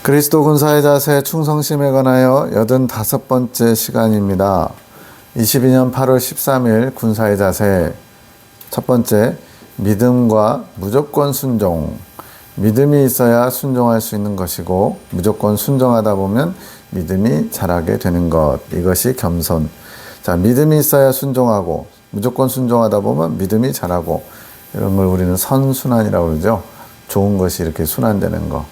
그리스도 군사의 자세 충성심에 관하여 85번째 시간입니다. 22년 8월 13일 군사의 자세 첫 번째, 믿음과 무조건 순종. 믿음이 있어야 순종할 수 있는 것이고 무조건 순종하다 보면 믿음이 자라게 되는 것. 이것이 겸손. 자, 믿음이 있어야 순종하고 무조건 순종하다 보면 믿음이 자라고, 이런 걸 우리는 선순환이라고 그러죠. 좋은 것이 이렇게 순환되는 거.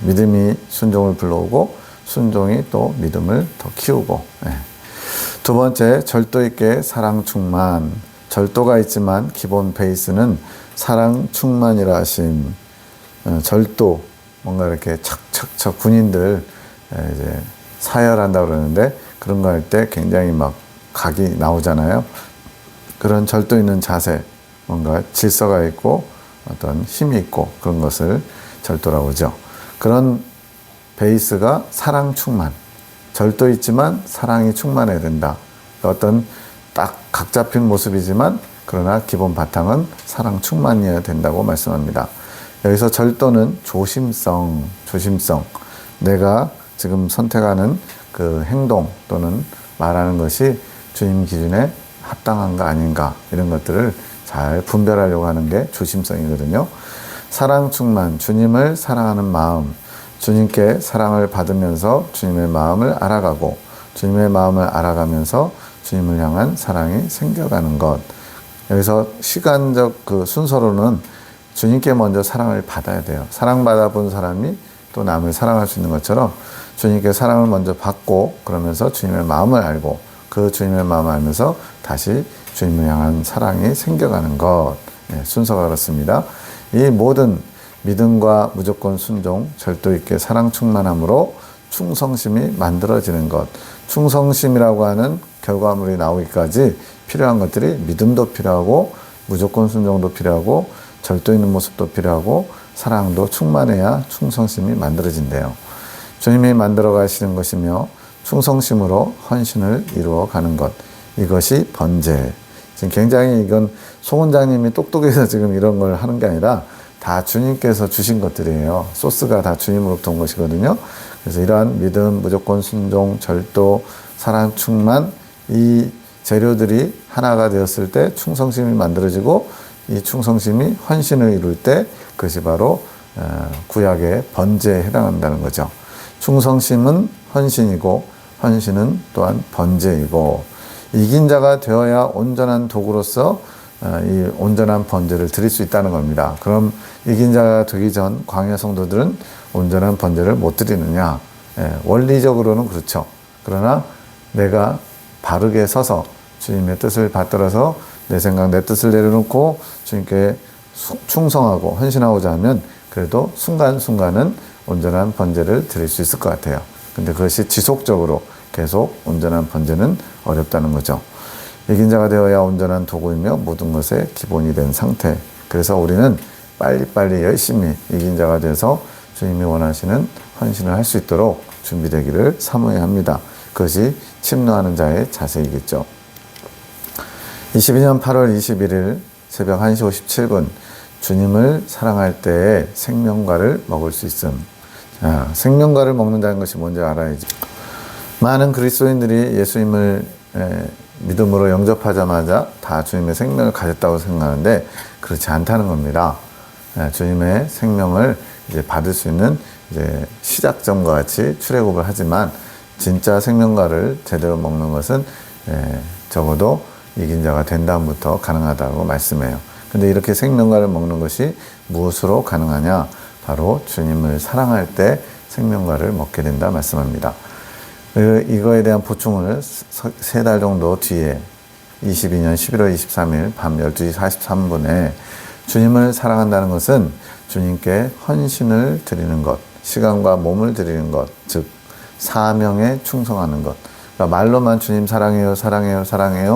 믿음이 순종을 불러오고 순종이 또 믿음을 더 키우고. 두 번째, 절도 있게 사랑 충만. 절도가 있지만 기본 베이스는 사랑 충만이라 하심. 절도, 뭔가 이렇게 척척척 군인들 이제 사열한다 그러는데, 그런 거 할 때 굉장히 막 각이 나오잖아요. 그런 절도 있는 자세, 뭔가 질서가 있고 어떤 힘이 있고 그런 것을 절도라고 하죠. 그런 베이스가 사랑 충만. 절도 있지만 사랑이 충만해야 된다. 어떤 딱 각 잡힌 모습이지만 그러나 기본 바탕은 사랑 충만이어야 된다고 말씀합니다. 여기서 절도는 조심성. 내가 지금 선택하는 그 행동 또는 말하는 것이 주님 기준에 합당한가 아닌가, 이런 것들을 잘 분별하려고 하는 게 조심성이거든요. 사랑 충만, 주님을 사랑하는 마음, 주님께 사랑을 받으면서 주님의 마음을 알아가고 주님의 마음을 알아가면서 주님을 향한 사랑이 생겨가는 것. 여기서 시간적 그 순서로는 주님께 먼저 사랑을 받아야 돼요. 사랑받아 본 사람이 또 남을 사랑할 수 있는 것처럼 주님께 사랑을 먼저 받고, 그러면서 주님의 마음을 알고 그 주님의 마음을 알면서 다시 주님을 향한 사랑이 생겨가는 것. 순서가 그렇습니다. 이 모든 믿음과 무조건 순종, 절도 있게 사랑 충만함으로 충성심이 만들어지는 것. 충성심이라고 하는 결과물이 나오기까지 필요한 것들이 믿음도 필요하고 무조건 순종도 필요하고 절도 있는 모습도 필요하고 사랑도 충만해야 충성심이 만들어진대요. 주님이 만들어 가시는 것이며 충성심으로 헌신을 이루어 가는 것. 이것이 번제. 지금 굉장히 이건 송 원장님이 똑똑해서 지금 이런 걸 하는 게 아니라 다 주님께서 주신 것들이에요. 소스가 다 주님으로부터 온 것이거든요. 그래서 이러한 믿음, 무조건 순종, 절도, 사랑 충만, 이 재료들이 하나가 되었을 때 충성심이 만들어지고, 이 충성심이 헌신을 이룰 때 그것이 바로 구약의 번제에 해당한다는 거죠. 충성심은 헌신이고 헌신은 또한 번제이고, 이긴 자가 되어야 온전한 도구로서 이 온전한 번제를 드릴 수 있다는 겁니다. 그럼 이긴 자가 되기 전 광야 성도들은 온전한 번제를 못 드리느냐? 원리적으로는 그렇죠. 그러나 내가 바르게 서서 주님의 뜻을 받들어서 내 생각, 내 뜻을 내려놓고 주님께 충성하고 헌신하고자 하면 그래도 순간순간은 온전한 번제를 드릴 수 있을 것 같아요. 근데 그것이 지속적으로 계속 온전한 번제는 어렵다는 거죠. 이긴 자가 되어야 온전한 도구이며 모든 것의 기본이 된 상태. 그래서 우리는 빨리빨리 열심히 이긴 자가 돼서 주님이 원하시는 헌신을 할 수 있도록 준비되기를 사모해야 합니다. 그것이 침노하는 자의 자세이겠죠. 22년 8월 21일 새벽 1시 57분, 주님을 사랑할 때에 생명과를 먹을 수 있음. 자, 생명과를 먹는다는 것이 뭔지 알아야지. 많은 그리스도인들이 예수님을 믿음으로 영접하자마자 다 주님의 생명을 가졌다고 생각하는데 그렇지 않다는 겁니다. 주님의 생명을 이제 받을 수 있는 이제 시작점과 같이 출애굽을 하지만 진짜 생명과를 제대로 먹는 것은 적어도 이긴 자가 된 다음부터 가능하다고 말씀해요. 근데 이렇게 생명과를 먹는 것이 무엇으로 가능하냐? 바로 주님을 사랑할 때 생명과를 먹게 된다 말씀합니다. 이거에 대한 보충을 3달 정도 뒤에 22년 11월 23일 밤 12시 43분에 주님을 사랑한다는 것은 주님께 헌신을 드리는 것, 시간과 몸을 드리는 것, 즉 사명에 충성하는 것. 그러니까 말로만 주님 사랑해요, 사랑해요, 사랑해요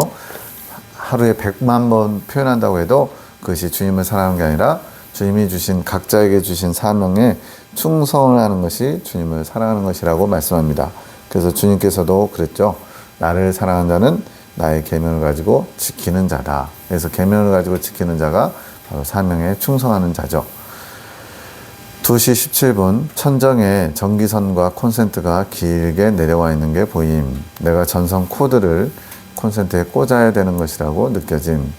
하루에 100만 번 표현한다고 해도 그것이 주님을 사랑하는 게 아니라 주님이 주신, 각자에게 주신 사명에 충성을 하는 것이 주님을 사랑하는 것이라고 말씀합니다. 그래서 주님께서도 그랬죠. 나를 사랑하는 자는 나의 계명을 가지고 지키는 자다. 그래서 계명을 가지고 지키는 자가 바로 사명에 충성하는 자죠. 2시 17분 천정에 전기선과 콘센트가 길게 내려와 있는 게 보임. 내가 전선 코드를 콘센트에 꽂아야 되는 것이라고 느껴짐.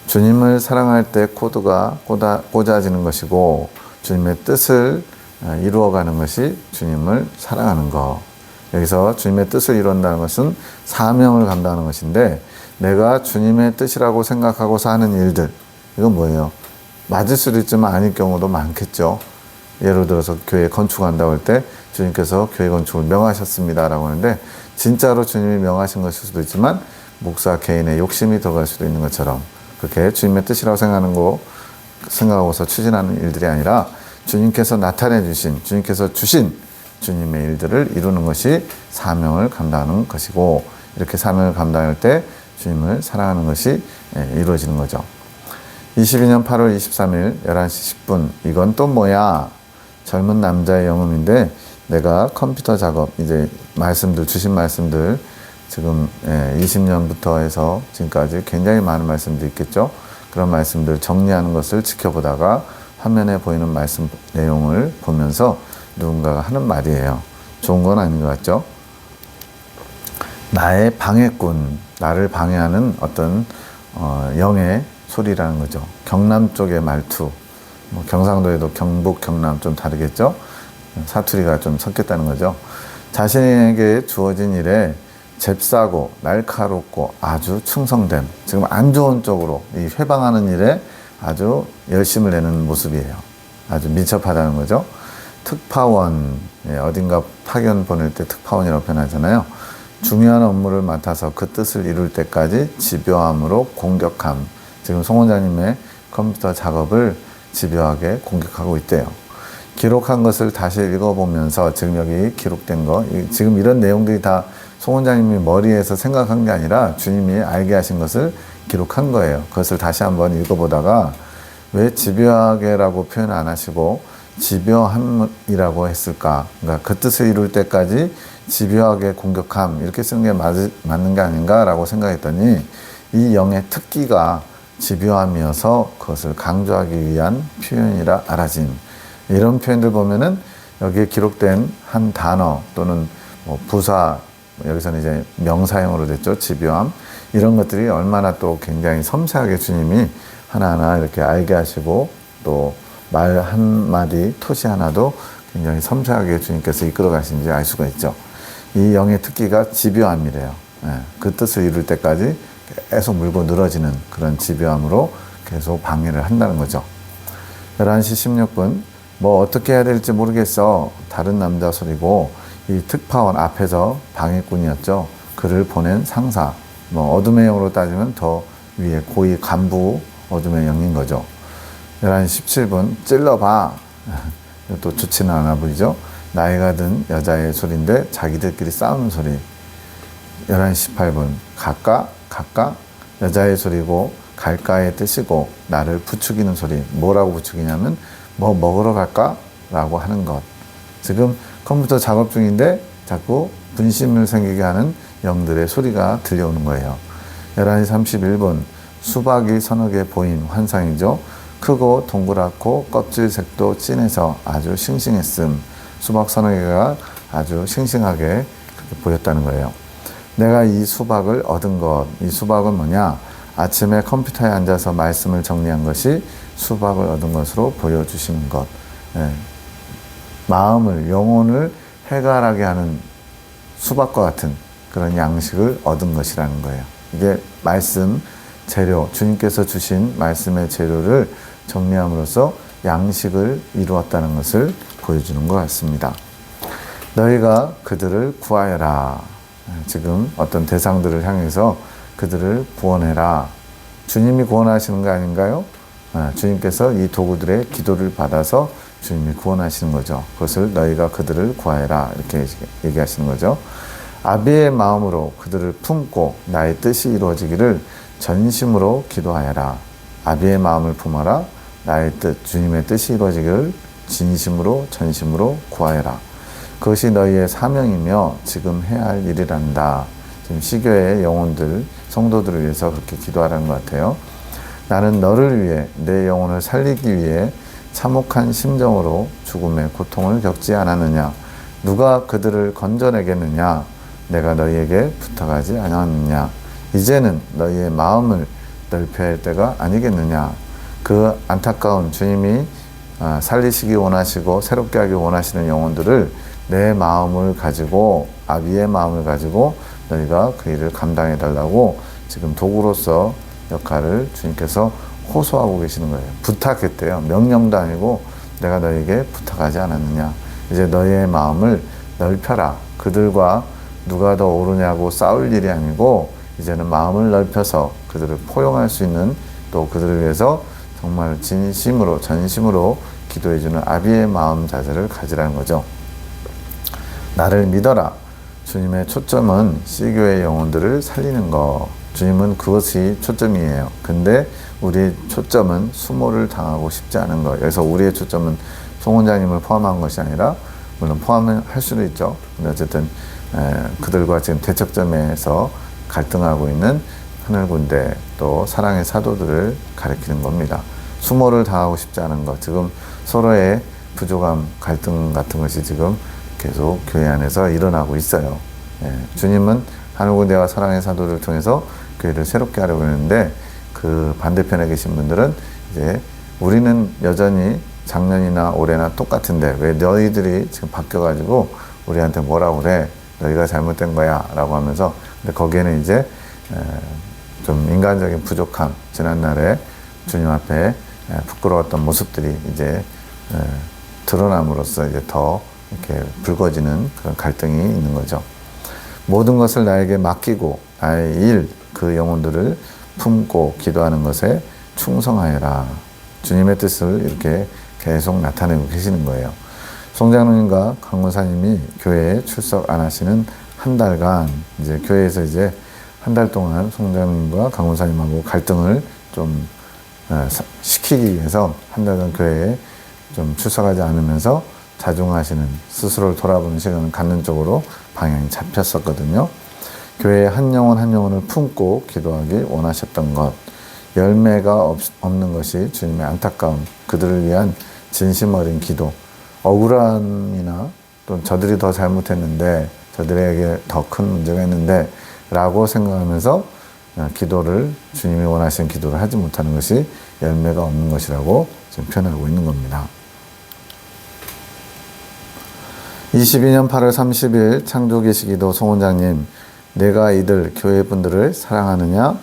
주님을 사랑할 때 코드가 꽂아지는 것이고 주님의 뜻을 이루어가는 것이 주님을 사랑하는 것. 여기서 주님의 뜻을 이룬다는 것은 사명을 감당하는 것인데, 내가 주님의 뜻이라고 생각하고서 하는 일들, 이건 뭐예요? 맞을 수도 있지만 아닐 경우도 많겠죠. 예를 들어서 교회 건축한다고 할 때 주님께서 교회 건축을 명하셨습니다 라고 하는데, 진짜로 주님이 명하신 것일 수도 있지만 목사 개인의 욕심이 들어갈 수도 있는 것처럼, 그렇게 주님의 뜻이라고 생각하고서 추진하는 일들이 아니라 주님께서 나타내 주신, 주님께서 주신 주님의 일들을 이루는 것이 사명을 감당하는 것이고, 이렇게 사명을 감당할 때 주님을 사랑하는 것이 이루어지는 거죠. 22년 8월 23일 11시 10분, 이건 또 뭐야? 젊은 남자의 영음인데, 내가 컴퓨터 작업, 이제 주신 말씀들, 지금 20년부터 해서 지금까지 굉장히 많은 말씀들이 있겠죠. 그런 말씀들 정리하는 것을 지켜보다가 화면에 보이는 말씀 내용을 보면서 누군가가 하는 말이에요. 좋은 건 아닌 것 같죠? 나의 방해꾼, 나를 방해하는 어떤 영의 소리라는 거죠. 경남 쪽의 말투, 경상도에도 경북, 경남 좀 다르겠죠? 사투리가 좀 섞였다는 거죠. 자신에게 주어진 일에 잽싸고 날카롭고 아주 충성됨, 지금 안 좋은 쪽으로 이 회방하는 일에 아주 열심을 내는 모습이에요. 아주 민첩하다는 거죠. 특파원, 어딘가 파견 보낼 때 특파원이라고 표현하잖아요. 중요한 업무를 맡아서 그 뜻을 이룰 때까지 집요함으로 공격함. 지금 송 원장님의 컴퓨터 작업을 집요하게 공격하고 있대요. 기록한 것을 다시 읽어보면서, 지금 여기 기록된 거, 지금 이런 내용들이 다 송 원장님이 머리에서 생각한 게 아니라 주님이 알게 하신 것을 기록한 거예요. 그것을 다시 한번 읽어보다가, 왜 집요하게라고 표현 안 하시고 집요함이라고 했을까? 그러니까 그 뜻을 이룰 때까지 집요하게 공격함, 이렇게 쓰는 게 맞는 게 아닌가라고 생각했더니, 이 영의 특기가 집요함이어서 그것을 강조하기 위한 표현이라 알아짐. 이런 표현들 보면은 여기에 기록된 한 단어 또는 부사, 여기서는 이제 명사형으로 됐죠. 집요함. 이런 것들이 얼마나 또 굉장히 섬세하게 주님이 하나하나 이렇게 알게 하시고, 또 말 한마디, 토시 하나도 굉장히 섬세하게 주님께서 이끌어 가신지 알 수가 있죠. 이 영의 특기가 집요함이래요. 그 뜻을 이룰 때까지 계속 물고 늘어지는 그런 집요함으로 계속 방해를 한다는 거죠. 11시 16분, 뭐 어떻게 해야 될지 모르겠어. 다른 남자 소리고, 이 특파원 앞에서 방해꾼이었죠. 그를 보낸 상사, 어둠의 영으로 따지면 더 위에 고위 간부 어둠의 영인 거죠. 11시 17분, 찔러봐. 또 좋지는 않아 보이죠. 나이가 든 여자의 소리인데 자기들끼리 싸우는 소리. 11시 18분, 가까 여자의 소리고 갈까의 뜻이고 나를 부추기는 소리. 뭐라고 부추기냐면 뭐 먹으러 갈까? 라고 하는 것. 지금 컴퓨터 작업 중인데 자꾸 분심을 생기게 하는 영들의 소리가 들려오는 거예요. 11시 31분, 수박이 서너 개 보인 환상이죠. 크고 동그랗고 껍질색도 진해서 아주 싱싱했음. 수박 서너 개가 아주 싱싱하게 그렇게 보였다는 거예요. 내가 이 수박을 얻은 것, 이 수박은 뭐냐? 아침에 컴퓨터에 앉아서 말씀을 정리한 것이 수박을 얻은 것으로 보여주시는 것. 마음을, 영혼을 해갈하게 하는 수박과 같은 그런 양식을 얻은 것이라는 거예요. 이게 말씀, 재료, 주님께서 주신 말씀의 재료를 정리함으로써 양식을 이루었다는 것을 보여주는 것 같습니다. 너희가 그들을 구하여라. 지금 어떤 대상들을 향해서 그들을 구원해라. 주님이 구원하시는 거 아닌가요? 주님께서 이 도구들의 기도를 받아서 주님이 구원하시는 거죠. 그것을 너희가 그들을 구하여라. 이렇게 얘기하시는 거죠. 아비의 마음으로 그들을 품고 나의 뜻이 이루어지기를 전심으로 기도하여라. 아비의 마음을 품어라. 나의 뜻, 주님의 뜻이 이루어지기를 진심으로 전심으로 구하여라. 그것이 너희의 사명이며 지금 해야 할 일이란다. 지금 시교의 영혼들, 성도들을 위해서 그렇게 기도하라는 것 같아요. 나는 너를 위해 내 영혼을 살리기 위해 참혹한 심정으로 죽음의 고통을 겪지 않았느냐? 누가 그들을 건져내겠느냐? 내가 너희에게 부탁하지 않았느냐? 이제는 너희의 마음을 넓혀야 할 때가 아니겠느냐? 그 안타까운 주님이 살리시기 원하시고 새롭게 하기 원하시는 영혼들을 내 마음을 가지고, 아비의 마음을 가지고 너희가 그 일을 감당해 달라고 지금 도구로서 역할을 주님께서 호소하고 계시는 거예요. 부탁했대요. 명령도 아니고 내가 너희에게 부탁하지 않았느냐. 이제 너희의 마음을 넓혀라. 그들과 누가 더 옳으냐고 싸울 일이 아니고 이제는 마음을 넓혀서 그들을 포용할 수 있는, 또 그들을 위해서 정말 진심으로 전심으로 기도해주는 아비의 마음 자세를 가지라는 거죠. 나를 믿어라. 주님의 초점은 C교회 영혼들을 살리는 거. 주님은 그것이 초점이에요. 근데 우리의 초점은 수모를 당하고 싶지 않은 거. 그래서 우리의 초점은 송 원장님을 포함한 것이 아니라, 물론 포함할 수도 있죠. 근데 어쨌든 그들과 지금 대척점에서 갈등하고 있는 하늘군대, 또 사랑의 사도들을 가리키는 겁니다. 수모를 당하고 싶지 않은 것. 지금 서로의 부족함, 갈등 같은 것이 지금 계속 교회 안에서 일어나고 있어요. 주님은 하늘군대와 사랑의 사도를 통해서 교회를 새롭게 하려고 했는데, 그 반대편에 계신 분들은 이제 우리는 여전히 작년이나 올해나 똑같은데 왜 너희들이 지금 바뀌어가지고 우리한테 뭐라고 그래? 너희가 잘못된 거야 라고 하면서, 근데 거기에는 이제 좀 인간적인 부족함, 지난날에 주님 앞에 부끄러웠던 모습들이 이제 드러남으로써 이제 더 이렇게 붉어지는 그런 갈등이 있는 거죠. 모든 것을 나에게 맡기고 나의 일, 그 영혼들을 품고 기도하는 것에 충성하여라. 주님의 뜻을 이렇게 계속 나타내고 계시는 거예요. 송장로님과 강원사님이 교회에 출석 안 하시는 한 달간, 이제 교회에서 이제 한 달 동안 송장로님과 강원사님하고 갈등을 좀 시키기 위해서 한 달간 교회에 좀 출석하지 않으면서 자중하시는, 스스로를 돌아보는 시간을 갖는 쪽으로 방향이 잡혔었거든요. 교회의 한 영혼 한 영혼을 품고 기도하기 원하셨던 것, 열매가 없는 것이 주님의 안타까움, 그들을 위한 진심 어린 기도, 억울함이나 또 저들이 더 잘못했는데, 저들에게 더 큰 문제가 있는데 라고 생각하면서 기도를, 주님이 원하시는 기도를 하지 못하는 것이 열매가 없는 것이라고 지금 표현하고 있는 겁니다. 22년 8월 30일 창조계시기도 송원장님, 내가 이들 교회 분들을 사랑하느냐?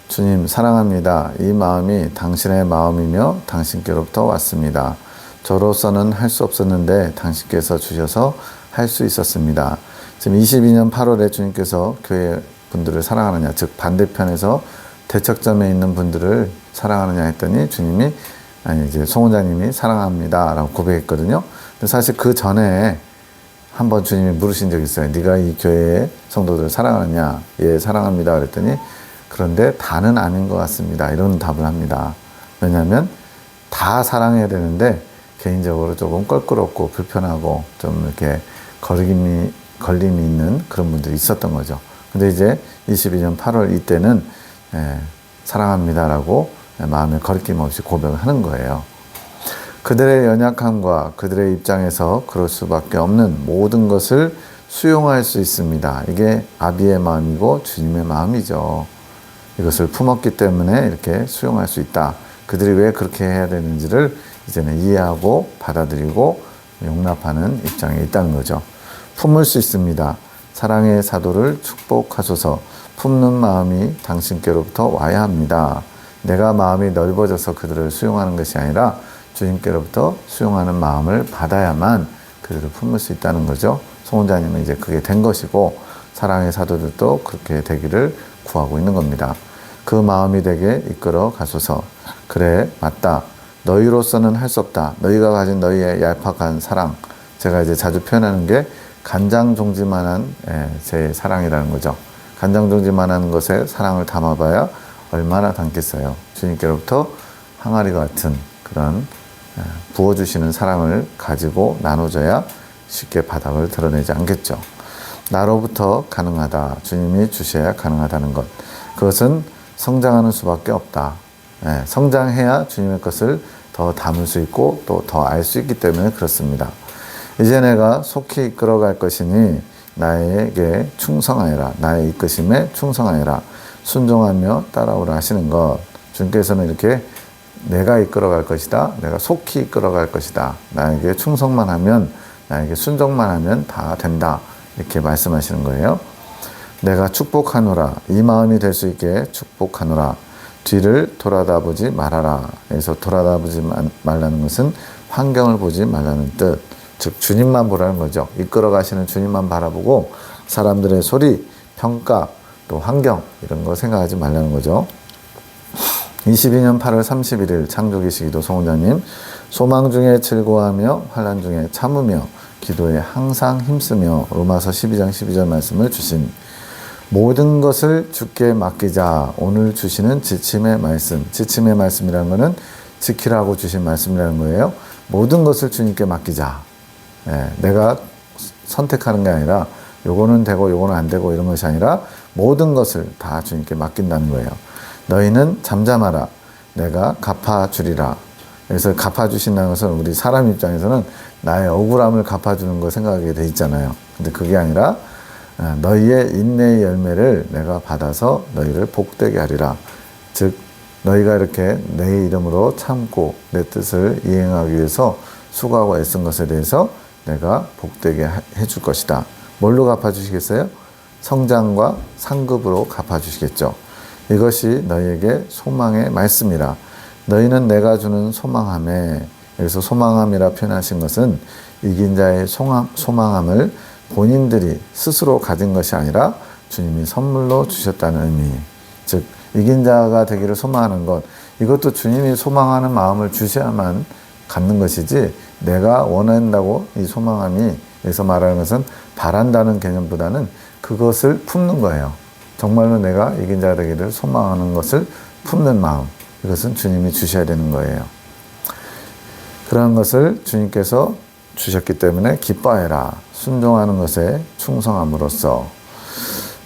주님 사랑합니다. 이 마음이 당신의 마음이며 당신께로부터 왔습니다. 저로서는 할 수 없었는데 당신께서 주셔서 할 수 있었습니다. 지금 22년 8월에 주님께서 교회 분들을 사랑하느냐, 즉 반대편에서 대척점에 있는 분들을 사랑하느냐 했더니 주님이, 이제 송 원장님이 사랑합니다 라고 고백했거든요. 근데 사실 그 전에 한번 주님이 물으신 적이 있어요. 네가 이 교회의 성도들을 사랑하느냐? 예, 사랑합니다. 그랬더니, 그런데 다는 아닌 것 같습니다. 이런 답을 합니다. 왜냐하면 다 사랑해야 되는데 개인적으로 조금 껄끄럽고 불편하고 좀 이렇게 걸림이 있는 그런 분들이 있었던 거죠. 근데 이제 22년 8월 이때는 사랑합니다라고 마음에 거리낌 없이 고백을 하는 거예요. 그들의 연약함과 그들의 입장에서 그럴 수밖에 없는 모든 것을 수용할 수 있습니다. 이게 아비의 마음이고 주님의 마음이죠. 이것을 품었기 때문에 이렇게 수용할 수 있다. 그들이 왜 그렇게 해야 되는지를 이제는 이해하고 받아들이고 용납하는 입장에 있다는 거죠. 품을 수 있습니다. 사랑의 사도를 축복하소서. 품는 마음이 당신께로부터 와야 합니다. 내가 마음이 넓어져서 그들을 수용하는 것이 아니라 주님께로부터 수용하는 마음을 받아야만 그들을 품을 수 있다는 거죠. 송 원장님은 이제 그게 된 것이고, 사랑의 사도들도 그렇게 되기를 구하고 있는 겁니다. 그 마음이 되게 이끌어 가소서. 그래, 맞다. 너희로서는 할 수 없다. 너희가 가진 너희의 얄팍한 사랑. 제가 이제 자주 표현하는 게 간장종지만한 제 사랑이라는 거죠. 간장종지만한 것에 사랑을 담아봐야 얼마나 담겠어요. 주님께로부터 항아리 같은 그런 부어주시는 사랑을 가지고 나눠줘야 쉽게 바닥을 드러내지 않겠죠. 나로부터 가능하다. 주님이 주셔야 가능하다는 것. 그것은 성장하는 수밖에 없다. 성장해야 주님의 것을 더 담을 수 있고 또 더 알 수 있기 때문에 그렇습니다. 이제 내가 속히 이끌어갈 것이니 나에게 충성하여라. 나의 이끄심에 충성하여라. 순종하며 따라오라 하시는 것. 주님께서는 이렇게 내가 이끌어갈 것이다. 내가 속히 이끌어갈 것이다. 나에게 충성만 하면, 나에게 순종만 하면 다 된다. 이렇게 말씀하시는 거예요. 내가 축복하노라. 이 마음이 될 수 있게 축복하노라. 뒤를 돌아다보지 말아라. 그래서 돌아다보지 말라는 것은 환경을 보지 말라는 뜻. 즉 주님만 보라는 거죠. 이끌어 가시는 주님만 바라보고 사람들의 소리, 평가, 또 환경 이런 거 생각하지 말라는 거죠. 22년 8월 31일 창조기시기도 송원장님, 소망 중에 즐거워하며 환난 중에 참으며 기도에 항상 힘쓰며 로마서 12장 12절 말씀을 주신 모든 것을 주께 맡기자. 오늘 주시는 지침의 말씀. 지침의 말씀이라는 것은 지키라고 주신 말씀이라는 거예요. 모든 것을 주님께 맡기자. 내가 선택하는 게 아니라 요거는 되고 요거는 안 되고 이런 것이 아니라 모든 것을 다 주님께 맡긴다는 거예요. 너희는 잠잠하라. 내가 갚아주리라. 그래서 갚아주신다는 것은 우리 사람 입장에서는 나의 억울함을 갚아주는 거 생각하게 돼 있잖아요. 근데 그게 아니라 너희의 인내의 열매를 내가 받아서 너희를 복되게 하리라. 즉 너희가 이렇게 내 이름으로 참고 내 뜻을 이행하기 위해서 수고하고 애쓴 것에 대해서 내가 복되게 해줄 것이다. 뭘로 갚아주시겠어요? 성장과 상급으로 갚아주시겠죠. 이것이 너희에게 소망의 말씀이라. 너희는 내가 주는 소망함에, 여기서 소망함이라 표현하신 것은 이긴 자의 소망함을 본인들이 스스로 가진 것이 아니라 주님이 선물로 주셨다는 의미. 즉 이긴 자가 되기를 소망하는 것, 이것도 주님이 소망하는 마음을 주셔야만 갖는 것이지 내가 원한다고 이 소망함이, 여기서 말하는 것은 바란다는 개념보다는 그것을 품는 거예요. 정말로 내가 이긴 자가 되기를 소망하는 것을 품는 마음, 이것은 주님이 주셔야 되는 거예요. 그러한 것을 주님께서 주셨기 때문에 기뻐해라. 순종하는 것에 충성함으로써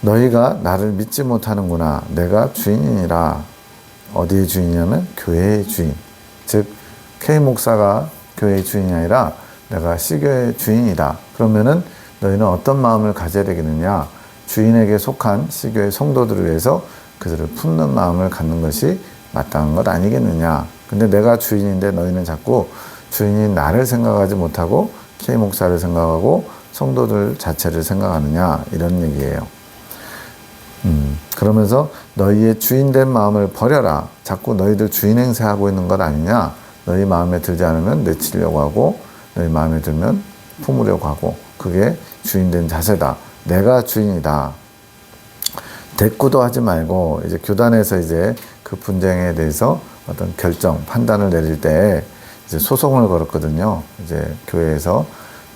너희가 나를 믿지 못하는구나. 내가 주인이라. 어디의 주인이냐면 교회의 주인. 즉 K 목사가 교회의 주인이 아니라 내가 C교회의 주인이다. 그러면은 너희는 어떤 마음을 가져야 되겠느냐. 주인에게 속한 C교회 성도들을 위해서 그들을 품는 마음을 갖는 것이 마땅한 것 아니겠느냐. 근데 내가 주인인데 너희는 자꾸 주인이 나를 생각하지 못하고 K 목사를 생각하고 성도들 자체를 생각하느냐, 이런 얘기예요. 그러면서 너희의 주인된 마음을 버려라. 자꾸 너희들 주인 행세하고 있는 것 아니냐. 너희 마음에 들지 않으면 내치려고 하고 너희 마음에 들면 품으려고 하고, 그게 주인된 자세다. 내가 주인이다. 대꾸도 하지 말고 이제 교단에서 이제 그 분쟁에 대해서 어떤 결정, 판단을 내릴 때 이제 소송을 걸었거든요. 이제 교회에서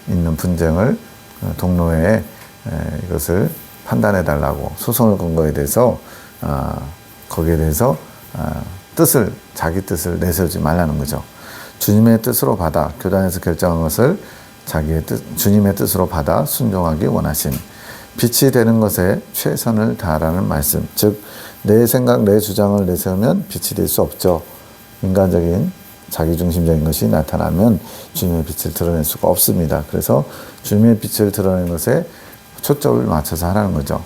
있는 분쟁을 동로에 이것을 판단해 달라고 소송을 건 거에 대해서 거기에 대해서 자기 뜻을 내세우지 말라는 거죠. 주님의 뜻으로 받아, 교단에서 결정한 것을 자기의 주님의 뜻으로 받아 순종하기 원하심. 빛이 되는 것에 최선을 다하라는 말씀. 즉 내 생각, 내 주장을 내세우면 빛이 될 수 없죠. 인간적인 자기중심적인 것이 나타나면 주님의 빛을 드러낼 수가 없습니다. 그래서 주님의 빛을 드러내는 것에 초점을 맞춰서 하라는 거죠.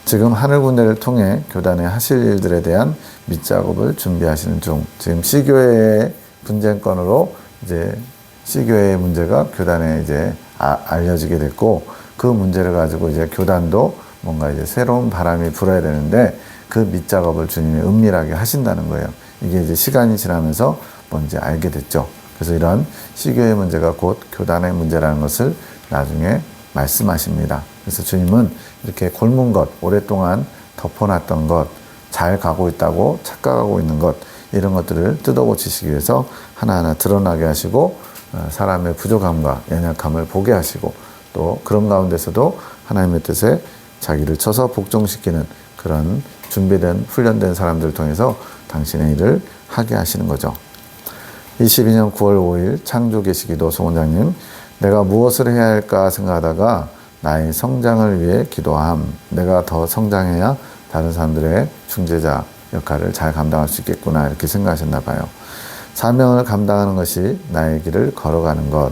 지금 하늘 군대를 통해 교단에 하실 일들에 대한 밑작업을 준비하시는 중. 지금 C교회의 분쟁건으로 이제 C교회의 문제가 교단에 이제 알려지게 됐고, 그 문제를 가지고 이제 교단도 뭔가 이제 새로운 바람이 불어야 되는데 그 밑작업을 주님이 은밀하게 하신다는 거예요. 이게 이제 시간이 지나면서 뭔지 알게 됐죠. 그래서 이런 C교회의 문제가 곧 교단의 문제라는 것을 나중에 말씀하십니다. 그래서 주님은 이렇게 골문 것, 오랫동안 덮어놨던 것, 잘 가고 있다고 착각하고 있는 것, 이런 것들을 뜯어고치시기 위해서 하나하나 드러나게 하시고 사람의 부족함과 연약함을 보게 하시고, 또 그런 가운데서도 하나님의 뜻에 자기를 쳐서 복종시키는 그런 준비된 훈련된 사람들을 통해서 당신의 일을 하게 하시는 거죠. 22년 9월 5일 창조계시기도 송원장님, 내가 무엇을 해야 할까 생각하다가 나의 성장을 위해 기도함. 내가 더 성장해야 다른 사람들의 중재자 역할을 잘 감당할 수 있겠구나, 이렇게 생각하셨나 봐요. 사명을 감당하는 것이 나의 길을 걸어가는 것,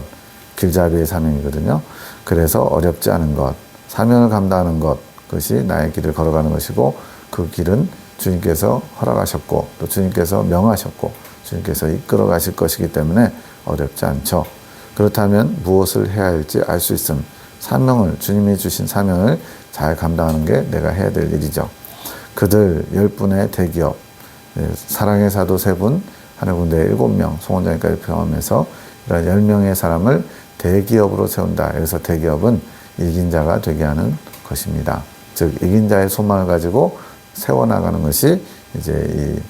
길잡이의 사명이거든요. 그래서 어렵지 않은 것, 사명을 감당하는 것, 그것이 나의 길을 걸어가는 것이고, 그 길은 주님께서 허락하셨고 또 주님께서 명하셨고 주님께서 이끌어 가실 것이기 때문에 어렵지 않죠. 그렇다면 무엇을 해야 할지 알 수 있음. 사명을, 주님이 주신 사명을 잘 감당하는 게 내가 해야 될 일이죠. 그들 10분의 대기업, 사랑의 사도 3분, 하늘군대 7명, 송원장님까지 포함해서 이런 10명의 사람을 대기업으로 세운다. 그래서 대기업은 이긴 자가 되게 하는 것입니다. 즉 이긴 자의 소망을 가지고 세워나가는 것이 이제 이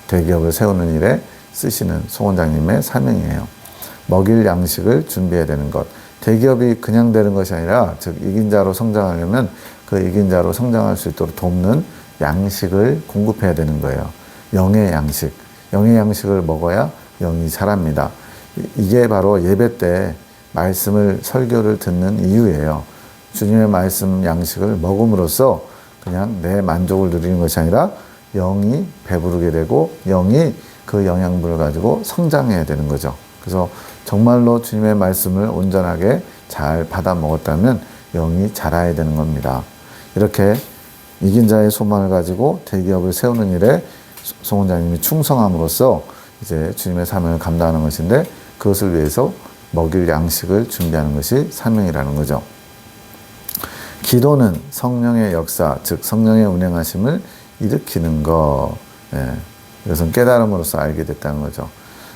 대기업을 세우는 일에 쓰시는 송원장님의 사명이에요. 먹일 양식을 준비해야 되는 것. 대기업이 그냥 되는 것이 아니라, 즉 이긴 자로 성장하려면 그 이긴 자로 성장할 수 있도록 돕는 양식을 공급해야 되는 거예요. 영의 양식. 영의 양식을 먹어야 영이 자랍니다. 이게 바로 예배 때 말씀을, 설교를 듣는 이유예요. 주님의 말씀 양식을 먹음으로써 그냥 내 만족을 누리는 것이 아니라 영이 배부르게 되고 영이 그 영양분을 가지고 성장해야 되는 거죠. 그래서 정말로 주님의 말씀을 온전하게 잘 받아 먹었다면 영이 자라야 되는 겁니다. 이렇게 이긴 자의 소망을 가지고 대기업을 세우는 일에 송원장님이 충성함으로써 이제 주님의 사명을 감당하는 것인데, 그것을 위해서 먹일 양식을 준비하는 것이 사명이라는 거죠. 기도는 성령의 역사, 즉 성령의 운행하심을 일으키는 것. 이것은 깨달음으로써 알게 됐다는 거죠.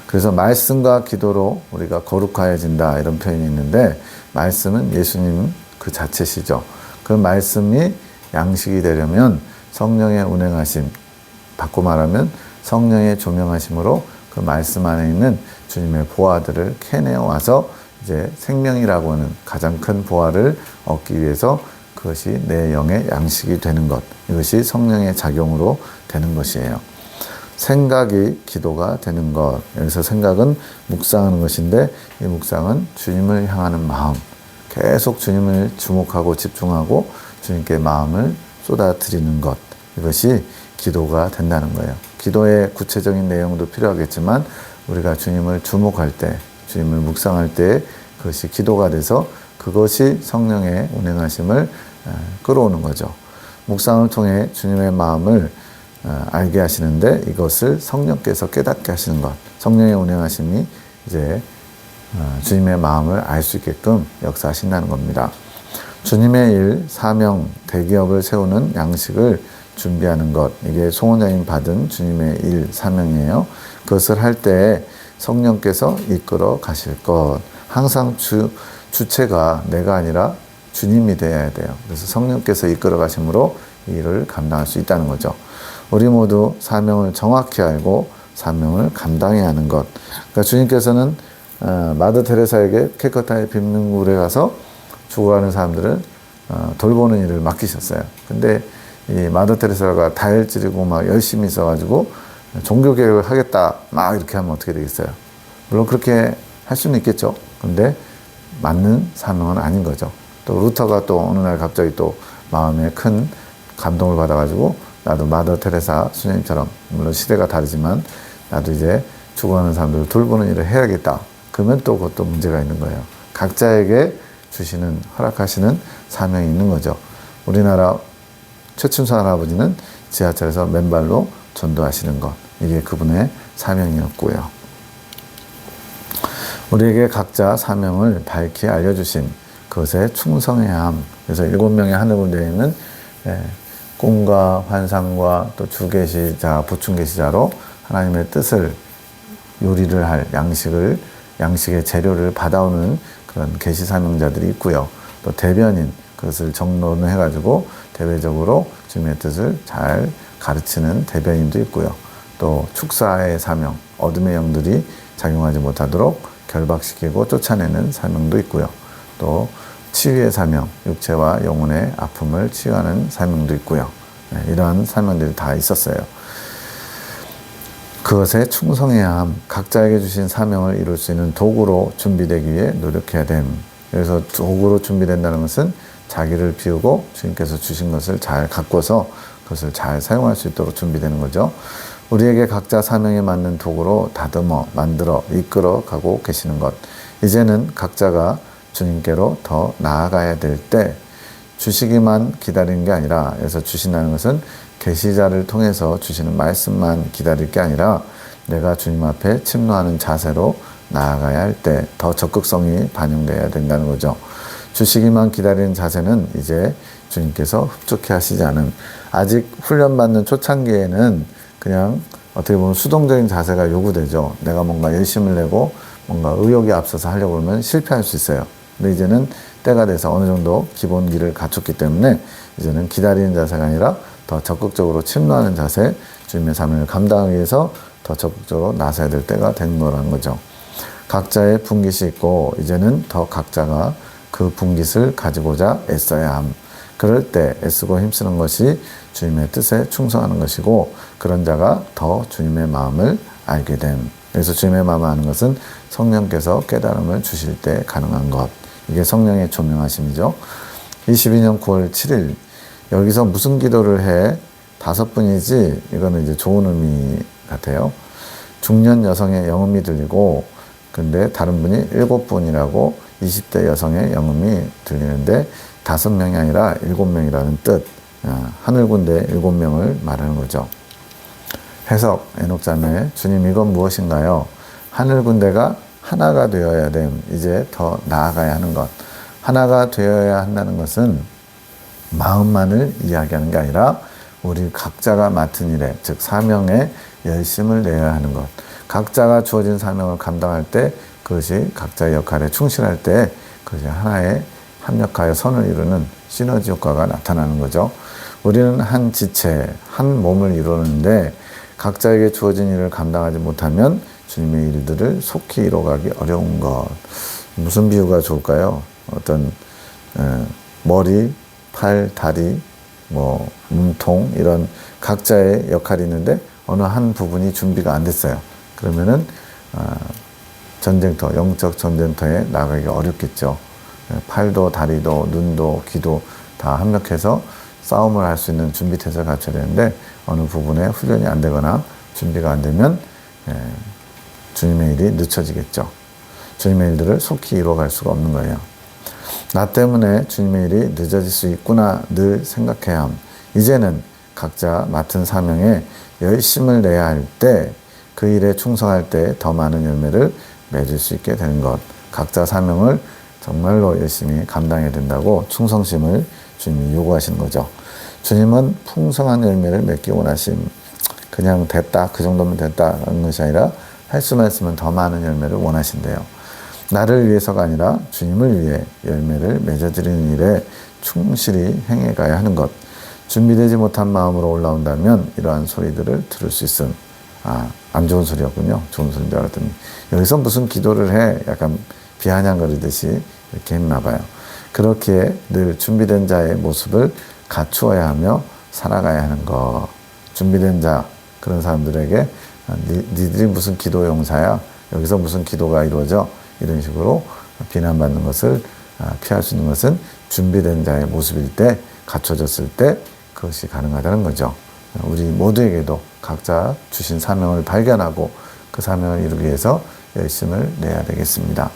그래서 말씀과 기도로 우리가 거룩하여진다, 이런 표현이 있는데, 말씀은 예수님 그 자체시죠. 그 말씀이 양식이 되려면 성령의 운행하심, 바꿔 말하면 성령의 조명하심으로 그 말씀 안에 있는 주님의 보화들을 캐내어 와서 이제 생명이라고 하는 가장 큰 보화를 얻기 위해서 그것이 내 영의 양식이 되는 것, 이것이 성령의 작용으로 되는 것이에요. 생각이 기도가 되는 것. 여기서 생각은 묵상하는 것인데, 이 묵상은 주님을 향하는 마음, 계속 주님을 주목하고 집중하고 주님께 마음을 쏟아드리는 것, 이것이 기도가 된다는 거예요. 기도의 구체적인 내용도 필요하겠지만 우리가 주님을 주목할 때, 주님을 묵상할 때 그것이 기도가 돼서 그것이 성령의 운행하심을 끌어오는 거죠. 묵상을 통해 주님의 마음을 알게 하시는데, 이것을 성령께서 깨닫게 하시는 것, 성령의 운행하심이 이제 주님의 마음을 알 수 있게끔 역사하신다는 겁니다. 주님의 일, 사명, 대기업을 세우는 양식을 준비하는 것, 이게 송원장님 받은 주님의 일, 사명이에요. 그것을 할 때 성령께서 이끌어 가실 것. 항상 주체가 내가 아니라 주님이 되어야 돼요. 그래서 성령께서 이끌어 가심으로 이 일을 감당할 수 있다는 거죠. 우리 모두 사명을 정확히 알고 사명을 감당해야 하는 것. 그러니까 주님께서는 마더 테레사에게 캘커타의 빈민굴에 가서 죽어가는 사람들을 돌보는 일을 맡기셨어요. 근데 이 마더 테레사가 다혈질이고 막 열심히 있어가지고 종교개혁을 하겠다 막 이렇게 하면 어떻게 되겠어요? 물론 그렇게 할 수는 있겠죠. 근데 맞는 사명은 아닌 거죠. 또 루터가 또 어느 날 갑자기 또 마음에 큰 감동을 받아가지고 나도 마더 테레사 수녀님처럼, 물론 시대가 다르지만 나도 이제 죽어가는 사람들을 돌보는 일을 해야겠다. 그러면 또 그것도 문제가 있는 거예요. 각자에게 주시는, 허락하시는 사명이 있는 거죠. 우리나라 최춘선 할아버지는 지하철에서 맨발로 전도하시는 것, 이게 그분의 사명이었고요. 우리에게 각자 사명을 밝히 알려주신 그것에 충성해야 함. 그래서 7명의 하늘군대에 있는 꿈과 환상과 또 주계시자, 부충계시자로 하나님의 뜻을 요리를 할 양식의 재료를 받아오는 그런 계시 사명자들이 있고요. 또 대변인, 그것을 정론을 해가지고 대외적으로 주님의 뜻을 잘 가르치는 대변인도 있고요. 또 축사의 사명, 어둠의 영들이 작용하지 못하도록 결박시키고 쫓아내는 사명도 있고요. 또 치유의 사명, 육체와 영혼의 아픔을 치유하는 사명도 있고요. 이러한 사명들이 다 있었어요. 그것에 충성해야 함. 각자에게 주신 사명을 이룰 수 있는 도구로 준비되기 위해 노력해야 됨. 그래서 도구로 준비된다는 것은 자기를 비우고 주님께서 주신 것을 잘 가꿔서 그것을 잘 사용할 수 있도록 준비되는 거죠. 우리에게 각자 사명에 맞는 도구로 다듬어 만들어 이끌어 가고 계시는 것. 이제는 각자가 주님께로 더 나아가야 될 때 주시기만 기다리는 게 아니라, 여기서 주신다는 것은 계시자를 통해서 주시는 말씀만 기다릴 게 아니라 내가 주님 앞에 침노하는 자세로 나아가야 할 때 더 적극성이 반영되어야 된다는 거죠. 주시기만 기다리는 자세는 이제 주님께서 흡족해 하시지 않은, 아직 훈련받는 초창기에는 그냥 어떻게 보면 수동적인 자세가 요구되죠. 내가 뭔가 열심을 내고 뭔가 의욕이 앞서서 하려고 그러면 실패할 수 있어요. 근데 이제는 때가 돼서 어느 정도 기본기를 갖췄기 때문에 이제는 기다리는 자세가 아니라 더 적극적으로 침노하는 자세, 주님의 사명을 감당하기 위해서 더 적극적으로 나서야 될 때가 된 거라는 거죠. 각자의 분깃이 있고 이제는 더 각자가 그 분깃을 가지고자 애써야 함. 그럴 때 애쓰고 힘쓰는 것이 주님의 뜻에 충성하는 것이고, 그런 자가 더 주님의 마음을 알게 됨. 그래서 주님의 마음을 아는 것은 성령께서 깨달음을 주실 때 가능한 것. 이게 성령의 조명하심이죠. 22년 9월 7일 여기서 무슨 기도를 해? 5분이지? 이거는 이제 좋은 의미 같아요. 중년 여성의 영음이 들리고, 근데 다른 분이 7분이라고 20대 여성의 영음이 들리는데 5명이 아니라 7명이라는 뜻. 하늘군대 7명을 말하는 거죠. 해석, 에녹자매, 주님 이건 무엇인가요? 하늘군대가 하나가 되어야 됨. 이제 더 나아가야 하는 것. 하나가 되어야 한다는 것은 마음만을 이야기하는 게 아니라 우리 각자가 맡은 일에, 즉 사명에 열심을 내야 하는 것. 각자가 주어진 사명을 감당할 때, 그것이 각자의 역할에 충실할 때 그것이 하나의 합력하여 선을 이루는 시너지 효과가 나타나는 거죠. 우리는 한 지체, 한 몸을 이루는데 각자에게 주어진 일을 감당하지 못하면 주님의 일들을 속히 이뤄가기 어려운 것. 무슨 비유가 좋을까요? 어떤 머리, 팔, 다리, 몸통 이런 각자의 역할이 있는데 어느 한 부분이 준비가 안 됐어요. 그러면은 전쟁터, 영적 전쟁터에 나가기가 어렵겠죠. 팔도 다리도 눈도 귀도 다 합력해서 싸움을 할 수 있는 준비태세를 갖춰야 되는데 어느 부분에 훈련이 안 되거나 준비가 안 되면 주님의 일이 늦춰지겠죠. 주님의 일들을 속히 이루어갈 수가 없는 거예요. 나 때문에 주님의 일이 늦어질 수 있구나 늘 생각해야 함. 이제는 각자 맡은 사명에 열심을 내야 할 때, 그 일에 충성할 때 더 많은 열매를 맺을 수 있게 되는 것. 각자 사명을 정말로 열심히 감당해야 된다고 충성심을 주님이 요구하시는 거죠. 주님은 풍성한 열매를 맺기 원하심. 그냥 됐다, 그 정도면 됐다는 것이 아니라 할 수만 있으면 더 많은 열매를 원하신대요. 나를 위해서가 아니라 주님을 위해 열매를 맺어드리는 일에 충실히 행해가야 하는 것. 준비되지 못한 마음으로 올라온다면 이러한 소리들을 들을 수 있음. 안 좋은 소리였군요. 좋은 소리인 줄 알았더니 여기서 무슨 기도를 해? 약간 비아냥거리듯이 이렇게 했나 봐요. 그렇게 늘 준비된 자의 모습을 갖추어야 하며 살아가야 하는 것. 준비된 자, 그런 사람들에게 니들이 무슨 기도 용사야? 여기서 무슨 기도가 이루어져? 이런 식으로 비난받는 것을 피할 수 있는 것은 준비된 자의 모습일 때, 갖춰졌을 때 그것이 가능하다는 거죠. 우리 모두에게도 각자 주신 사명을 발견하고 그 사명을 이루기 위해서 열심을 내야 되겠습니다.